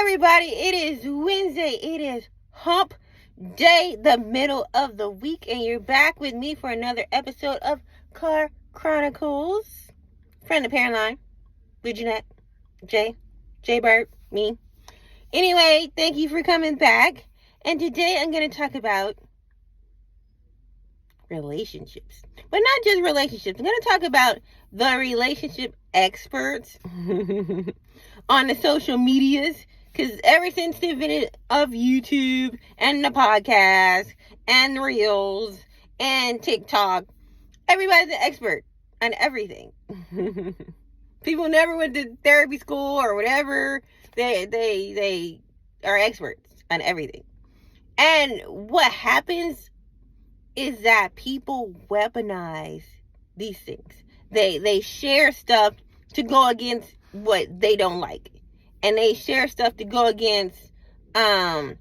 everybody, it is Wednesday. It is hump day, the middle of the week, and you're back with me for another episode of Car Chronicles. Friend of Caroline, Blue Jeanette, Jay Bird, me. Anyway, thank you for coming back. And today I'm going to talk about relationships. But not just relationships. I'm going to talk about the relationship experts on the social medias. Because ever since the invention of YouTube and the podcast and the Reels and TikTok, everybody's an expert on everything. People never went to therapy school or whatever. They are experts on everything. And what happens is that people weaponize these things. They share stuff to go against what they don't like. And they share stuff to go against the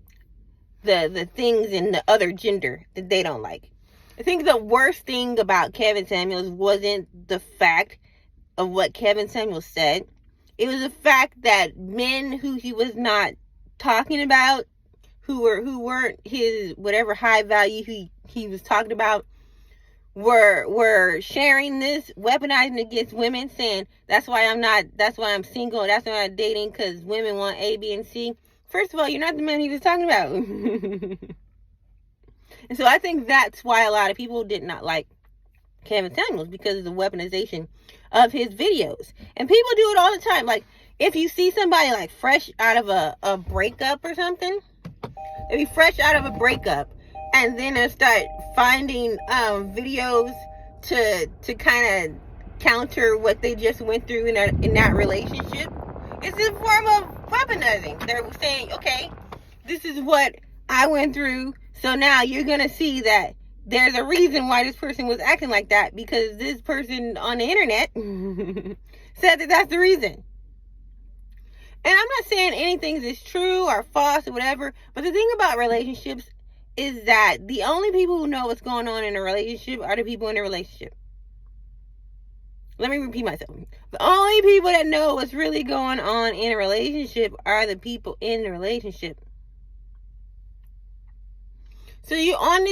things in the other gender that they don't like. I think the worst thing about Kevin Samuels wasn't the fact of what Kevin Samuels said. It was the fact that men who he was not talking about, who weren't his whatever high value he was talking about, were sharing this, weaponizing against women, saying that's why I'm single, that's why I'm not dating, because women want A, B, and C. First of all, you're not the man he was talking about. And so I think that's why a lot of people did not like Kevin Samuels, because of the weaponization of his videos. And people do it all the time. Like, if you see somebody like fresh out of a breakup or something, if you fresh out of a breakup, and then I start finding videos to kind of counter what they just went through in that relationship. It's a form of weaponizing. They're saying, okay, this is what I went through, so now you're going to see that there's a reason why this person was acting like that, because this person on the internet said that that's the reason. And I'm not saying anything is true or false or whatever, but the thing about relationships is that the only people who know what's going on in a relationship are the people in the relationship. Let me repeat myself. The only people that know what's really going on in a relationship are the people in the relationship. So you on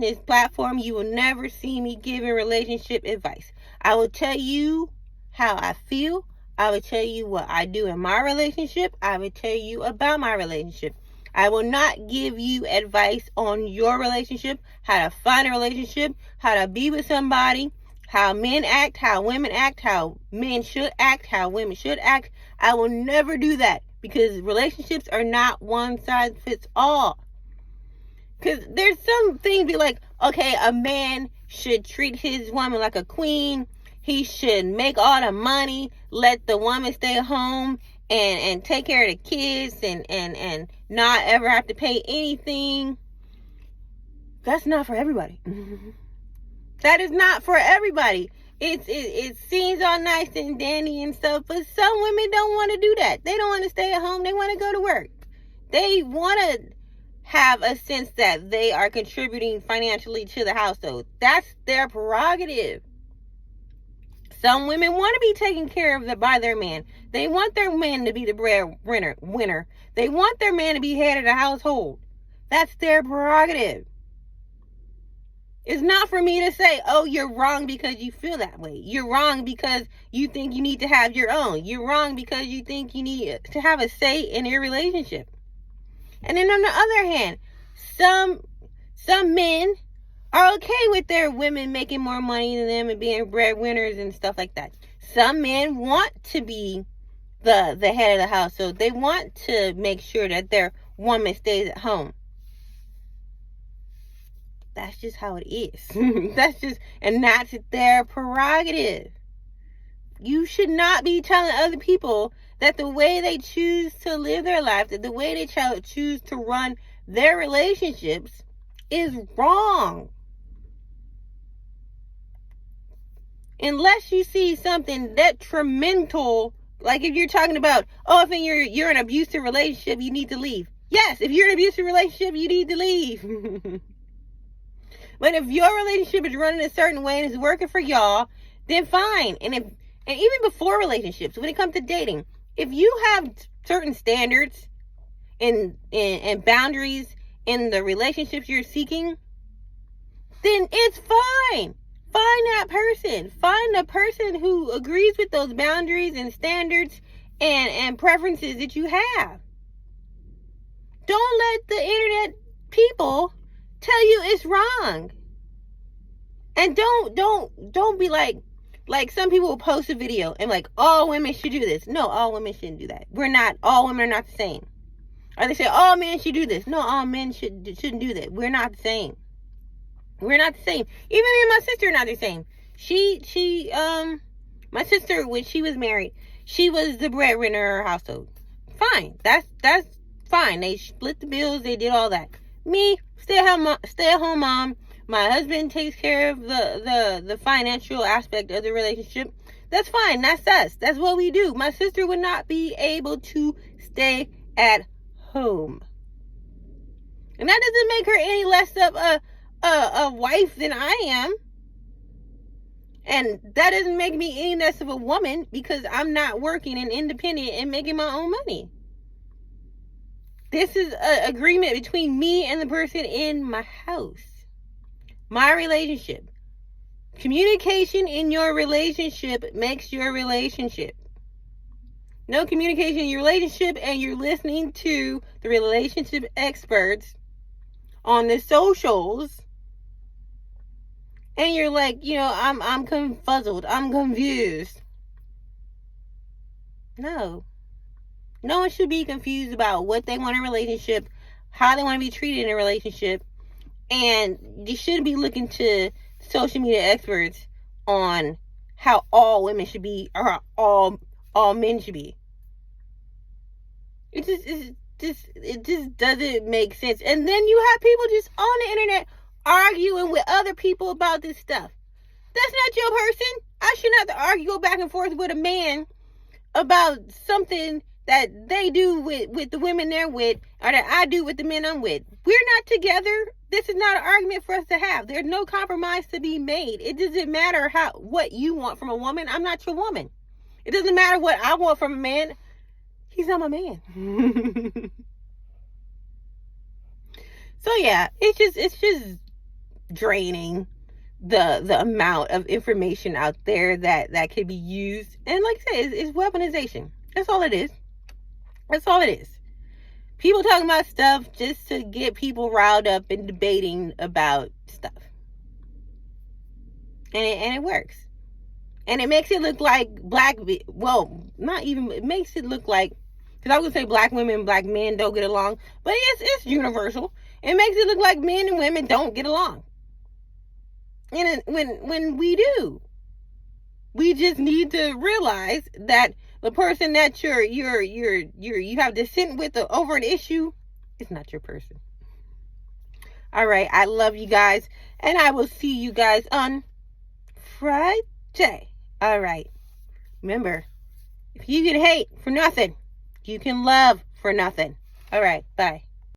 this platform, you will never see me giving relationship advice. I will tell you how I feel. I will tell you what I do in my relationship. I will tell you about my relationship. I will not give you advice on your relationship, how to find a relationship, how to be with somebody, how men act, how women act, how men should act, how women should act. I will never do that, because relationships are not one size fits all. Because there's some things be like, okay, a man should treat his woman like a queen. He should make all the money, let the woman stay home and take care of the kids and not ever have to pay anything. That's not for everybody. That is not for everybody. It seems all nice and dandy and stuff, but some women don't want to do that. They don't want to stay at home. They want to go to work. They want to have a sense that they are contributing financially to the household. That's their prerogative. Some women want to be taken care of by their man. They want their man to be the breadwinner. They want their man to be head of the household. That's their prerogative. It's not for me to say, oh, you're wrong because you feel that way. You're wrong because you think you need to have your own. You're wrong because you think you need to have a say in your relationship. And then on the other hand, some men are okay with their women making more money than them and being breadwinners and stuff like that. Some men want to be the head of the house, so they want to make sure that their woman stays at home. That's just how it is. That's their prerogative. You should not be telling other people that the way they choose to live their life, that the way they choose to run their relationships is wrong. Unless you see something detrimental, like if you're talking about, oh, if you're in an abusive relationship, you need to leave. Yes, if you're in an abusive relationship, you need to leave. But if your relationship is running a certain way and it's working for y'all, then fine. And even before relationships, when it comes to dating, if you have certain standards and boundaries in the relationships you're seeking, then it's fine. Find that person. Find the person who agrees with those boundaries and standards and preferences that you have. Don't let the internet people tell you it's wrong. And don't be like some people will post a video and like, all women should do this. No, all women shouldn't do that. All women are not the same. Or they say all men should do this. No, all men shouldn't do that. We're not the same. We're not the same. Even me and my sister are not the same. My sister, when she was married, she was the breadwinner of her household. Fine. That's fine. They split the bills. They did all that. Me, stay at home mom. My husband takes care of the financial aspect of the relationship. That's fine. That's us. That's what we do. My sister would not be able to stay at home. And that doesn't make her any less of a wife than I am. And that doesn't make me any less of a woman because I'm not working and independent and making my own money. This is an agreement between me and the person in my house. My relationship. Communication in your relationship makes your relationship. No communication in your relationship and you're listening to the relationship experts on the socials and you're like, I'm confuzzled. I'm confused. No. No one should be confused about what they want in a relationship, how they want to be treated in a relationship, and you shouldn't be looking to social media experts on how all women should be or how all men should be. It just doesn't make sense. And then you have people just on the internet arguing with other people about this stuff. That's not your person. I shouldn't have to argue, go back and forth with a man about something that they do with the women they're with, or that I do with the men I'm with. We're not together. This is not an argument for us to have. There's no compromise to be made. It doesn't matter what you want from a woman. I'm not your woman. It doesn't matter what I want from a man. He's not my man. So yeah, it's just draining the amount of information out there that can be used. And like I said, it's weaponization. That's all it is. That's all it is. People talking about stuff just to get people riled up and debating about stuff. And it works. And it makes it look like it makes it look like, because I would say black women and black men don't get along, but it's universal. It makes it look like men and women don't get along. And when we do, we just need to realize that the person that you have dissent with over an issue is not your person. All right, I love you guys, and I will see you guys on Friday. All right, remember, if you can hate for nothing, you can love for nothing. All right, bye.